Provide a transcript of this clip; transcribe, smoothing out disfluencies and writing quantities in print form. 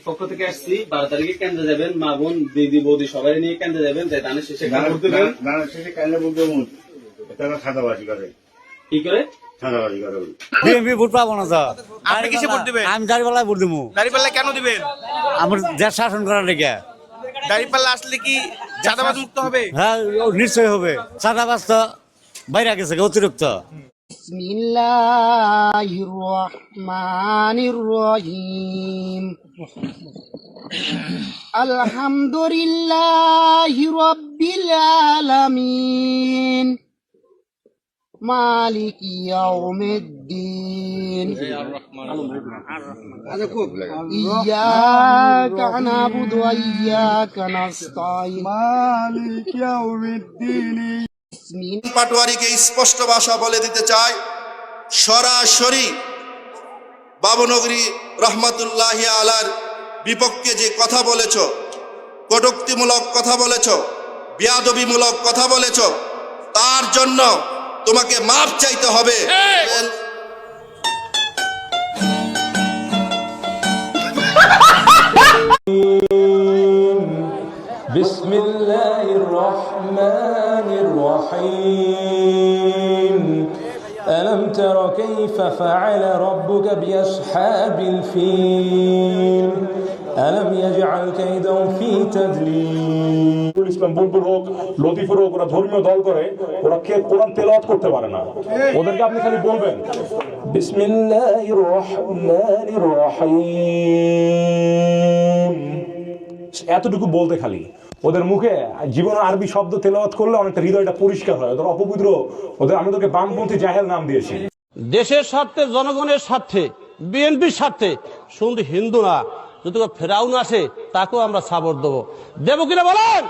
পক্ষ থেকে আসছি 12 তারিখে কেন্দ্রে যাবেন, মা বোন দিদি বৌদি সবাই নিয়ে কেন্দ্রে যাবেন, তাই ধানের শেষে গান করতে দেবেন। ধানের শেষে কেন্দ্রে বলতে তারা সাদাবাজি করে। কি করে? সাদাবাজি করে। বিএনপি ভোট পাবো না তো। আপনি কিসে ভোট দিবেন? আমি দাঁড়িপাল্লায় ভোট দেবো। দাঁড়িপাল্লা কেন দিবেন? আমার দেশ শাসন করার লেগে। দাঁড়িপাল্লা আসলে কি চাঁদাবাজ মুক্ত হবে? হ্যাঁ, নিশ্চয়ই হবে। চাঁদাবাজ তো বাইরে গেছে অতিরিক্ত। বিসমিল্লাহির রহমানির রহিম। আলহামদুলিল্লাহি রাব্বিল আলামিন মালিকি ইয়াউমিদ্দিন ইয়্যাকা না'বুদু ওয়া ইয়্যাকা নাস্তাঈন মালিকি ইয়াউমিদ্দিন। পাটোয়ারিকে স্পষ্ট ভাষা বলে দিতে চাই, সরাসরি বাবুনগরী রহমাতুল্লাহি আলার বিপক্ষে যে কথা বলেছ, কটূক্তিমূলক কথা বলেছ, বেয়াদবিমূলক কথা বলেছ, তার জন্য তোমাকে মাফ চাইতে হবে। বিসমিল্লাহির রহমানির রহিম। ألم تر كيف فعل ربك بأصحاب الفيل ألم يجعل كيدهم في تدليل। ইসলাম বুলবুল হোক, লতিফুর হোক, ওরা ধর্মীয় দল করে, ওরা কে কোরআন তেলাওয়াত করতে পারে না। ওদেরকে আপনি খালি বলবেন বিসমিল্লাহির রহমানির রহিম, এতটুকু বলতে খালি। ওদের মুখে জীবন আরবি শব্দ তেলাওয়াত করলে অনেকটা হৃদয়টা পরিষ্কার হয়। ওদের অপবিত্র, আমি ওদেরকে বামপন্থী জাহেল নাম দিয়েছি। দেশের স্বার্থে, জনগণের স্বার্থে, বিএনপির স্বার্থে, শুধু হিন্দু না, যদি ফেরাউন আসে তাকেও আমরা সাপোর্ট দেবো কিনা বলেন?